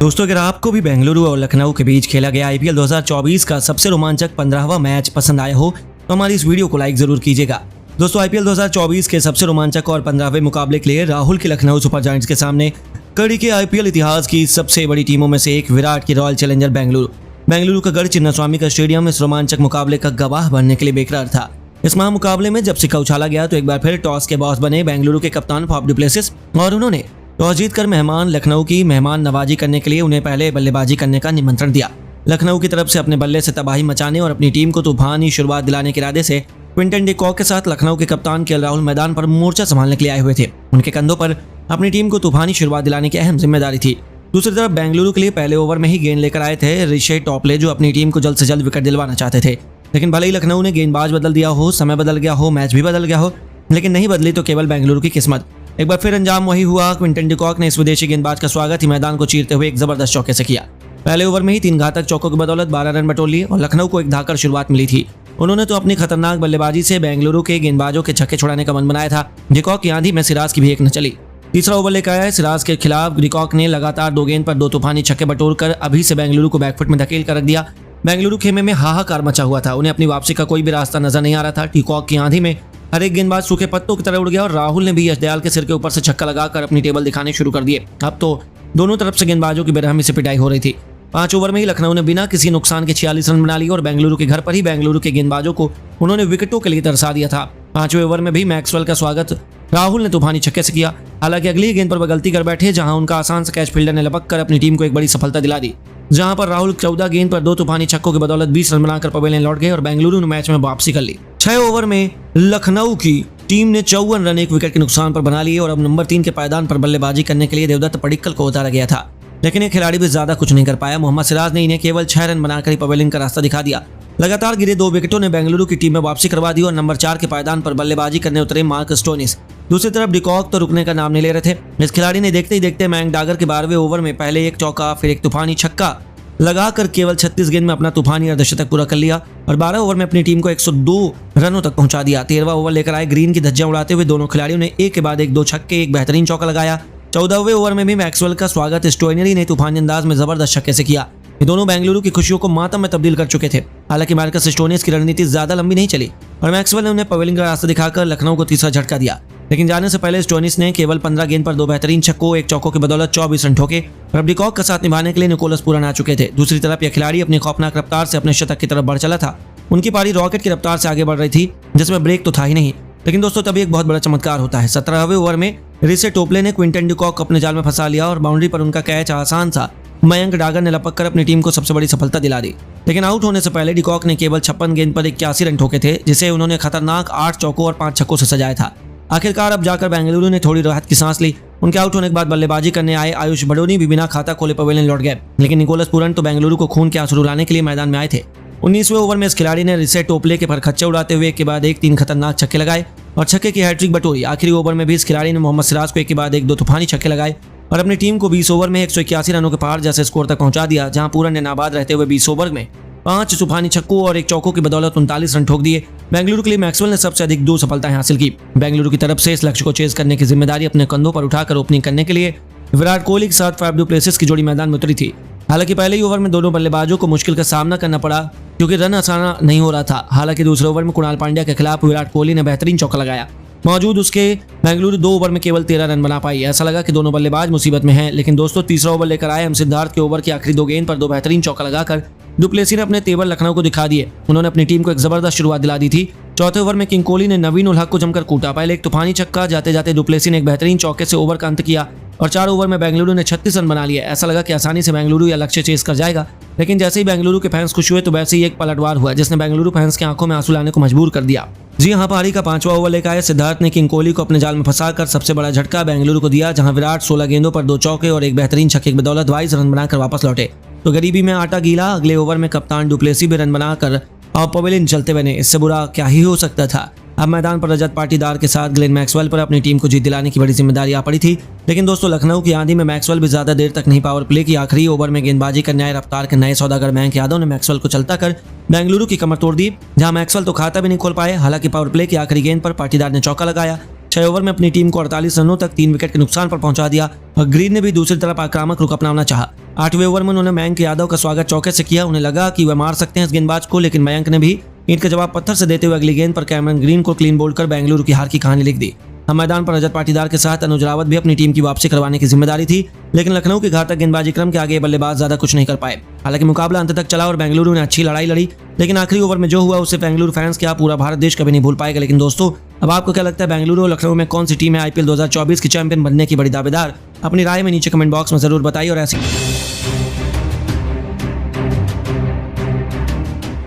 दोस्तों, अगर आपको भी बेंगलुरु और लखनऊ के बीच खेला गया आईपीएल 2024 का सबसे रोमांचक 15वां मैच पसंद आया हो तो हमारी इस वीडियो को लाइक जरूर कीजिएगा। दोस्तों, आईपीएल 2024 के सबसे रोमांचक और 15वें मुकाबले के लिए राहुल के लखनऊ सुपर जायंट्स के सामने कड़ी के आईपीएल इतिहास की सबसे बड़ी टीमों में से एक विराट की रॉयल चैलेंजर बेंगलुरु का गढ़ चिन्नास्वामी का स्टेडियम इस रोमांचक मुकाबले का गवाह बनने के लिए बेकरार था। इस महामुकाबले में जब सिक्का उछाला गया तो एक बार फिर टॉस के बॉस बने बेंगलुरु के कप्तान फाफ डु प्लेसिस और उन्होंने टॉस जीतकर मेहमान लखनऊ की मेहमान नवाजी करने के लिए उन्हें पहले बल्लेबाजी करने का निमंत्रण दिया। लखनऊ की तरफ से अपने बल्ले से तबाही मचाने और अपनी टीम को तूफानी शुरुआत दिलाने के इरादे से क्विंटन डी कॉक के साथ लखनऊ के कप्तान केएल राहुल मैदान पर मोर्चा संभालने के लिए आए हुए थे। उनके कंधों पर अपनी टीम को तूफानी शुरुआत दिलाने की अहम जिम्मेदारी थी। दूसरी तरफ बेंगलुरु के लिए पहले ओवर में ही गेंद लेकर आए थे ऋषभ टॉपले, जो अपनी टीम को जल्द से जल्द विकेट दिलवाना चाहते थे। लेकिन भले ही लखनऊ ने गेंदबाज बदल दिया हो, समय बदल गया हो, मैच भी बदल गया हो, लेकिन नहीं बदली तो केवल बेंगलुरु की किस्मत। एक बार फिर अंजाम वही हुआ। क्विंटन डी कॉक ने इस विदेशी गेंदबाज का स्वागत ही मैदान को चीरते हुए एक जबरदस्त चौके से किया। पहले ओवर में ही 3 घातक चौकों की बदौलत 12 रन बटोर लिए और लखनऊ को एक धाकड़ शुरुआत मिली थी। उन्होंने तो अपनी खतरनाक बल्लेबाजी से बेंगलुरु के गेंदबाजों के छक्के छुड़ाने का मन बनाया था। डी कॉक की आंधी में सिराज की भी एक न चली। तीसरा ओवर लेकर आया सिराज के खिलाफ डी कॉक ने लगातार 2 गेंद पर 2 तूफानी छक्के बटोरकर अभी से बेंगलुरु को बैकफुट में धकेल कर रख दिया। बेंगलुरु खेमे में हाहाकार मचा हुआ था। उन्हें अपनी वापसी का कोई भी रास्ता नजर नहीं आ रहा था। डी कॉक की आंधी में हर एक गेंदबाज सूखे पत्तों की तरह उड़ गया और राहुल ने भी यश दयाल के सिर के ऊपर से छक्का लगाकर अपनी टेबल दिखाने शुरू कर दिए। अब तो दोनों तरफ से गेंदबाजों की बेरहमी से पिटाई हो रही थी। 5 ओवर में ही लखनऊ ने बिना किसी नुकसान के 46 रन बना लिए और बेंगलुरु के घर पर ही बेंगलुरु के गेंदबाजों को उन्होंने विकेटों के लिए तरसा दिया था। 5वें ओवर में भी मैक्सवेल का स्वागत राहुल ने तूफानी छक्के से किया। हालांकि अगली गेंद पर वह गलती कर बैठे, जहां उनका आसान सा कैच फील्डर ने लपक कर अपनी टीम को एक बड़ी सफलता दिला दी। जहां पर राहुल 14 गेंद पर 2 तूफानी छक्कों की बदौलत 20 रन बनाकर पवेलियन लौट गए और बेंगलुरु ने मैच में वापसी कर ली। 6 ओवर में लखनऊ की टीम ने 54 रन 1 विकेट के नुकसान पर बना लिए और अब नंबर 3 के पायदान पर बल्लेबाजी करने के लिए देवदत्त पडिक्कल को उतारा गया था। लेकिन ये खिलाड़ी भी ज्यादा कुछ नहीं कर पाया। मोहम्मद सिराज ने इन्हें केवल 6 रन बनाकर ही पवेलियन का रास्ता दिखा दिया। लगातार गिरे 2 विकेटों ने बेंगलुरु की टीम में वापसी करवा दी और नंबर 4 के पायदान पर बल्लेबाजी करने उतरे मार्क स्टोइनिस। दूसरी तरफ डी कॉक तो रुकने का नाम नहीं ले रहे थे। इस खिलाड़ी ने देखते ही देखते मयंक डागर के 12वें ओवर में पहले एक चौका फिर एक तूफानी छक्का लगाकर केवल 36 गेंद में अपना तूफानी अर्धशतक पूरा कर लिया और 12 ओवर में अपनी टीम को 102 रनों तक पहुंचा दिया। 13वां ओवर लेकर आए ग्रीन की धज्जियां उड़ाते हुए दोनों खिलाड़ियों ने एक के बाद एक 2 छक्के एक बेहतरीन चौका लगाया। 14वें ओवर में भी मैक्सवेल का स्वागत स्टोइनरी ने तूफानी अंदाज में जबरदस्त छक्के से किया। ये दोनों बेंगलुरु की खुशियों को मातम में तब्दील कर चुके थे। हालांकि मार्कस स्टोइनिस की रणनीति ज्यादा लंबी नहीं चली और मैक्सवेल ने उन्हें पवेलियन का रास्ता दिखाकर लखनऊ को तीसरा झटका दिया। लेकिन जाने से पहले स्टोइनिस ने केवल 15 गेंद पर 2 बेहतरीन छक्कों एक चौकों की बदौलत 24 रन ठोके और अब डी कॉक का साथ निभाने के लिए निकोलस पूरन आ चुके थे। दूसरी तरफ यह खिलाड़ी अपनी खौफनाक रफ्तार से अपने शतक की तरफ बढ़ चला था। उनकी पारी रॉकेट की रफ्तार से आगे बढ़ रही थी, जिसमें ब्रेक तो था ही नहीं। लेकिन दोस्तों, तभी एक बहुत बड़ा चमत्कार होता है। 17वें ओवर में ऋषभ टॉपले ने क्विंटन डी कॉक को अपने जाल में फंसा लिया और बाउंड्री पर उनका कैच आसान सा मयंक डागर ने लपक कर अपनी टीम को सबसे बड़ी सफलता दिला दी। लेकिन आउट होने से पहले डी कॉक ने केवल 56 गेंद पर 81 रन ठोके थे, जिसे उन्होंने खतरनाक 8 चौकों और 5 छक्कों से सजाया था। आखिरकार अब जाकर बेंगलुरु ने थोड़ी राहत की सांस ली। उनके आउट होने के बाद बल्लेबाजी करने आए आयुष बडोनी भी बिना खाता खोले पवेलियन लौट गए। लेकिन निकोलस पूरन तो बेंगलुरु को खून के आंसू रुलाने के लिए मैदान में आए थे। 19वें ओवर में इस खिलाड़ी ने ऋषभ टॉपले के परखच्चे उड़ाते हुए एक के बाद एक 3 खतरनाक छक्के लगाए और छक्के की हैट्रिक बटोरी। आखिरी ओवर में भी इस खिलाड़ी ने मोहम्मद सिराज को एक के बाद एक 2 तूफानी छक्के लगाए और अपनी टीम को 20 ओवर में 181 रनों के पार जैसे स्कोर तक पहुंचा दिया। जहां पूरन ने नाबाद रहते हुए 20 ओवर में 5 तूफानी छक्कों और 1 चौकों की बदौलत 39 रन ठोक दिए। बेंगलुरु के लिए मैक्सवेल ने सबसे अधिक 2 सफलताएं हासिल की। बेंगलुरु की तरफ से इस लक्ष्य को चेज करने की जिम्मेदारी अपने कंधों पर उठाकर ओपनिंग करने के लिए विराट कोहली के साथ फाफ डु प्लेसिस की जोड़ी मैदान में उतरी थी। हालांकि पहले ही ओवर में दोनों बल्लेबाजों को मुश्किल का सामना करना पड़ा क्योंकि रन आसाना नहीं हो रहा था। हालांकि दूसरे ओवर में कुणाल पांड्या के खिलाफ विराट कोहली ने बेहतरीन चौका लगाया। मौजूद उसके बेंगलुरु 2 ओवर में केवल 13 रन बना पाई। ऐसा लगा कि दोनों बल्लेबाज मुसीबत में हैं। लेकिन दोस्तों, तीसरा ओवर लेकर आए हम सिद्धार्थ के ओवर की आखिरी 2 गेंद पर 2 बेहतरीन चौका लगाकर डु प्लेसी ने अपने तेवर लखनऊ को दिखा दिए। उन्होंने अपनी टीम को एक जबरदस्त शुरुआत दिला दी थी। चौथे ओवर में किंग कोहली ने नवीन उल हक को जमकर कूटा। पहले एक तूफानी छक्का, जाते जाते डु प्लेसी ने एक बेहतरीन चौके से ओवर का अंत किया और 4 ओवर में बेंगलुरु ने 36 रन बना लिए। ऐसा लगा कि आसानी से बेंगलुरु यह लक्ष्य चेस कर जाएगा। लेकिन जैसे ही बेंगलुरु के फैंस खुश हुए तो वैसे ही एक पलटवार हुआ, जिसने बेंगलुरु फैंस की आंखों में आंसू लाने को मजबूर कर दिया। जी हां, पारी का 5वां ओवर लेकर आए सिद्धार्थ ने किंग कोहली को अपने जाल में फंसाकर सबसे बड़ा झटका बेंगलुरु को दिया। जहां विराट 16 गेंदों पर 2 चौके और एक बेहतरीन छक्के की बदौलत 22 रन बनाकर वापस लौटे तो गरीबी में आटा गीला। अगले ओवर में कप्तान डु प्लेसी भी रन बनाकर और पवेलियन चलते बने। इससे बुरा क्या ही हो सकता था। अब मैदान पर रजत पाटीदार के साथ ग्लेन मैक्सवेल पर अपनी टीम को जीत दिलाने की बड़ी जिम्मेदारी आ पड़ी थी। लेकिन दोस्तों, लखनऊ की आंधी में मैक्सवेल भी ज्यादा देर तक नहीं पावर प्ले की। आखिरी ओवर में गेंदबाजी करने आए रफ्तार के नए सौदागर मयंक यादव ने मैक्सवेल को चलता कर बेंगलुरु की कमर तोड़ दी। जहां मैक्सवेल तो खाता भी नहीं खोल पाए। हालांकि पावर प्ले की आखिरी गेंद पर पाटीदार ने चौका लगाया। 6 ओवर में अपनी टीम को 48 रनों तक 3 विकेट के नुकसान पर पहुंचा दिया और ग्रीन ने भी दूसरी तरफ आक्रामक रुख अपनाना चाहा। 8वें ओवर में उन्होंने मयंक यादव का स्वागत चौके से किया। उन्हें लगा कि वह मार सकते हैं इस गेंदबाज को, लेकिन मयंक ने भी ईंट का जवाब पत्थर से देते हुए अगली गेंद पर कैमरन ग्रीन को क्लीन बोल्ड कर बेंगलुरु की हार की कहानी लिख दी। हम मैदान पर रजत पाटीदार के साथ अनुज रावत भी अपनी टीम की वापसी करवाने की जिम्मेदारी थी, लेकिन लखनऊ की घातक गेंदबाजी क्रम के आगे बल्लेबाज ज्यादा कुछ नहीं कर पाए। हालांकि मुकाबला अंत तक चला और बेंगलुरु ने अच्छी लड़ाई लड़ी, लेकिन आखिरी ओवर में जो हुआ उससे बेंगलुरु फैंस क्या पूरा भारत देश कभी नहीं भूल पाएगा। लेकिन दोस्तों, अब आपको क्या लगता है, बेंगलुरु और लखनऊ में कौन सी टीम है आईपीएल 2024 की चैंपियन बनने की बड़ी दावेदार? अपनी राय में नीचे कमेंट बॉक्स में जरूर बताइए। और ऐसी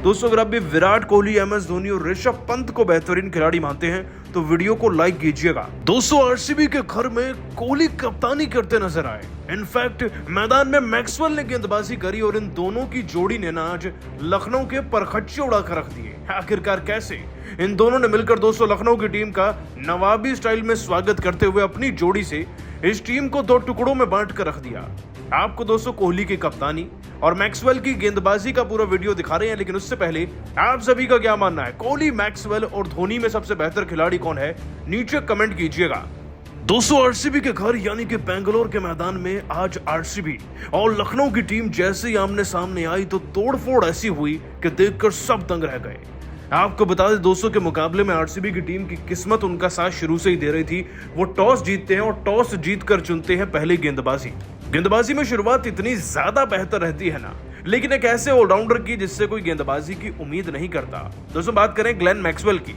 दोस्तों, अगर आप भी विराट कोहली, MS धोनी और ऋषभ पंत को बेहतरीन खिलाड़ी मानते हैं तो वीडियो को लाइक कीजिएगा। दोस्तों, आरसीबी के घर में कोहली कप्तानी करते नजर आए। इनफैक्ट मैदान में मैक्सवेल ने गेंदबाजी करी और इन दोनों की जोड़ी ने ना आज लखनऊ के परखच्चे उड़ा कर रख दिए। आखिरकार कैसे? इन दोनों ने मिलकर दोस्तों लखनऊ की टीम का नवाबी स्टाइल में स्वागत करते हुए अपनी जोड़ी से इस टीम को 2 टुकड़ों में बांट कर रख दिया। आपको दोस्तों कोहली की कप्तानी और मैक्सवेल की गेंदबाजी का पूरा वीडियो दिखा रहे हैं, लेकिन उससे पहले आप सभी का क्या मानना है? कोहली, मैक्सवेल और धोनी में सबसे बेहतर खिलाड़ी कौन है? नीचे कमेंट कीजिएगा। दोस्तों, आरसीबी के घर यानी कि बेंगलोर के मैदान में आज आरसीबी और लखनऊ की टीम जैसे ही आमने सामने आई तो तोड़फोड़ ऐसी हुई कि देखकर सब दंग रह गए। आपको बता दें दोस्तों के मुकाबले में आरसीबी की टीम की किस्मत उनका साथ शुरू से ही दे रही थी। वो टॉस जीतते हैं और टॉस जीतकर चुनते हैं पहले गेंदबाजी। गेंदबाजी में शुरुआत इतनी ज्यादा बेहतर रहती है ना, लेकिन एक ऐसे ऑलराउंडर की जिससे कोई गेंदबाजी की उम्मीद नहीं करता। दोस्तों, बात करें ग्लेन मैक्सवेल की।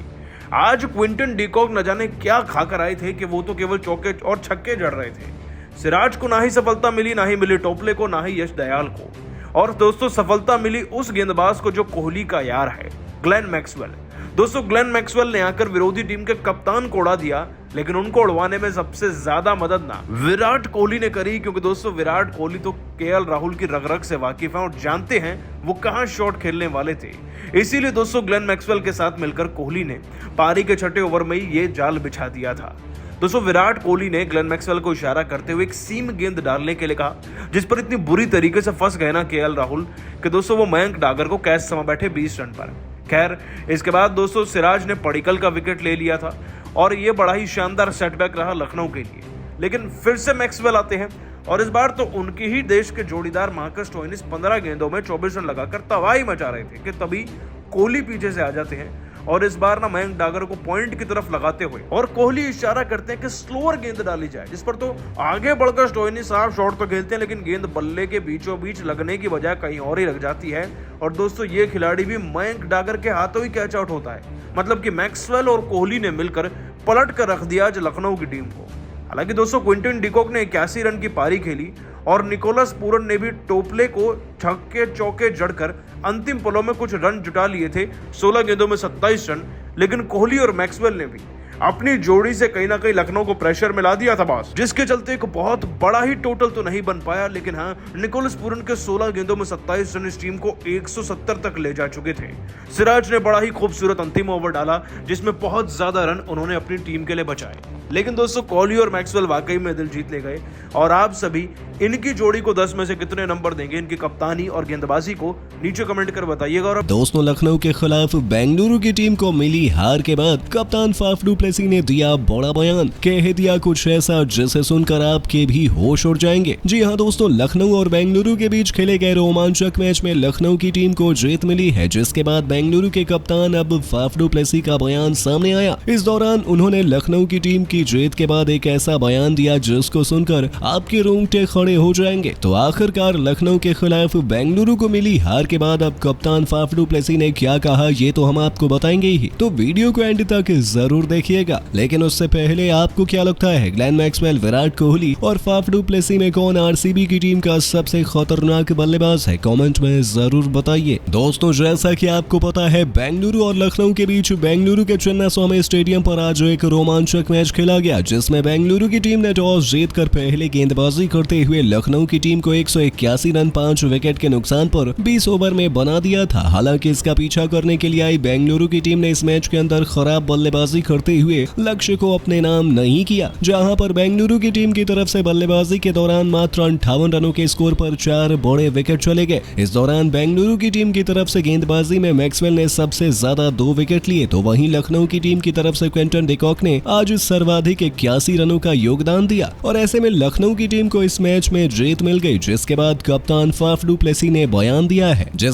आज क्विंटन डिकॉक न जाने क्या खाकर आए थे कि वो तो केवल चौके और छक्के जड़ रहे थे। सिराज को ना ही सफलता मिली, ना ही मिली टोपले को, ना ही यश दयाल को। और दोस्तों, सफलता मिली उस गेंदबाज को जो कोहली का यार है, ग्लेन मैक्सवेल। दोस्तों, ग्लेन मैक्सवेल ने आकर विरोधी टीम के कप्तान को उड़ा दिया, लेकिन उनको उड़वाने में सबसे ज्यादा मदद ना विराट कोहली ने करी, क्योंकि दोस्तों विराट कोहली तो केएल राहुल की रग-रग से वाकिफ हैं और जानते हैं वो कहां शॉट खेलने वाले थे। इसीलिए दोस्तों ग्लेन मैक्सवेल के साथ मिलकर कोहली ने पारी के 6ठे ओवर में ही ये जाल बिछा दिया था। दोस्तों, विराट कोहली ने ग्लेन मैक्सवेल को इशारा करते हुए एक सीम गेंद डालने के लिए कहा, जिस पर इतनी बुरी तरीके से फंस गए ना केएल राहुल कि दोस्तों वो मयंक डागर को कैच समा बैठे 20 रन पर। खैर, इसके बाद दोस्तों सिराज ने पडिक्कल का विकेट ले लिया था और ये बड़ा ही शानदार सेटबैक रहा लखनऊ के लिए। लेकिन फिर से मैक्सवेल आते हैं और इस बार तो उनकी ही देश के जोड़ीदार मार्कस स्टोइनिस 15 गेंदों में 24 रन लगाकर तबाही मचा रहे थे कि तभी कोहली पीछे से आ जाते हैं और इस बार ना मयंक डागर को पॉइंट की तरफ लगाते हुए और कोहली इशारा करते हैं कि स्लोअर गेंद डाली जाए, जिस पर तो आगे बढ़कर स्टोइनिस साहब शॉट तो खेलते हैं, लेकिन गेंद बल्ले के बीचों बीच लगने की बजाय कहीं और ही लग जाती है। और दोस्तों, ये खिलाड़ी भी मयंक डागर के हाथों ही कैच आउट होता है। मतलब कि मैक्सवेल और कोहली ने मिलकर पलट कर रख दिया आज लखनऊ की टीम को। हालांकि दोस्तों क्विंटन डिकॉक ने 81 रन की पारी खेली और निकोलस पूरन ने भी टोपले को छक्के चौके जड़कर अंतिम पलों में कुछ रन जुटा लिए थे, 16 गेंदों में 27 रन। लेकिन कोहली और मैक्सवेल ने भी अपनी जोड़ी से कहीं ना कहीं लखनऊ को प्रेशर में ला दिया था बॉस, जिसके चलते एक बहुत बड़ा ही टोटल तो नहीं बन पाया, लेकिन हाँ, निकोलस पूरन के 16 गेंदों में 27 रन इस टीम को 170 तक ले जा चुके थे। सिराज ने बड़ा ही खूबसूरत अंतिम ओवर डाला, जिसमें बहुत ज्यादा रन उन्होंने अपनी टीम के लिए बचाए। लेकिन दोस्तों, कोहली और मैक्सवेल वाकई में दिल जीत ले गए और आप सभी इनकी जोड़ी को 10 में से कितने नंबर देंगे, इनकी कप्तानी और गेंदबाजी को नीचे कमेंट कर बताइएगा। और दोस्तों, लखनऊ के खिलाफ बेंगलुरु की टीम को मिली हार के बाद कप्तान फाफ डु प्लेसी ने दिया बड़ा बयान, कह दिया कुछ ऐसा जिसे सुनकर आपके भी होश उड़ जाएंगे। जी हाँ दोस्तों, लखनऊ और बेंगलुरु के बीच खेले गए रोमांचक मैच में लखनऊ की टीम को जीत मिली है, जिसके बाद बेंगलुरु के कप्तान अब फाफ डु प्लेसी का बयान सामने आया। इस दौरान उन्होंने लखनऊ की टीम की जीत के बाद एक ऐसा बयान दिया जिसको सुनकर आपके रोंगटे खड़े हो जाएंगे। तो आखिरकार लखनऊ के खिलाफ बेंगलुरु को मिली हार के बाद अब कप्तान फाफ डु प्लेसी ने क्या कहा, ये तो हम आपको बताएंगे ही, तो वीडियो को एंड तक जरूर देखिएगा। लेकिन उससे पहले आपको क्या लगता है, ग्लेन मैक्सवेल, विराट कोहली और फाफ डु प्लेसी में कौन आरसीबी की टीम का सबसे खतरनाक बल्लेबाज है? कमेंट में जरूर बताइए। दोस्तों, जैसा कि आपको पता है, बेंगलुरु और लखनऊ के बीच बेंगलुरु के चिन्नास्वामी स्टेडियम पर आज एक रोमांचक मैच खेला गया, जिसमें बेंगलुरु की टीम ने टॉस जीतकर पहले गेंदबाजी करते हुए लखनऊ की टीम को 181 रन 5 विकेट के नुकसान पर 20 ओवर में बना दिया था। हालांकि इसका पीछा करने के लिए आई बेंगलुरु की टीम ने इस मैच के अंदर खराब बल्लेबाजी करते हुए लक्ष्य को अपने नाम नहीं किया, जहां पर बेंगलुरु की टीम की तरफ से बल्लेबाजी के दौरान मात्र 58 रनों के स्कोर पर 4 बड़े विकेट चले गए। इस दौरान बेंगलुरु की टीम की तरफ से गेंदबाजी में मैक्सवेल ने सबसे ज्यादा 2 विकेट लिए, तो वहीं लखनऊ की टीम की तरफ से क्विंटन डिकॉक ने आज सर्वाधिक 81 रनों का योगदान दिया और ऐसे में लखनऊ की टीम को इस मैच में जीत मिल गई, जिसके बाद कप्तान फाफ डू प्लेसी ने बयान दिया है जिसमें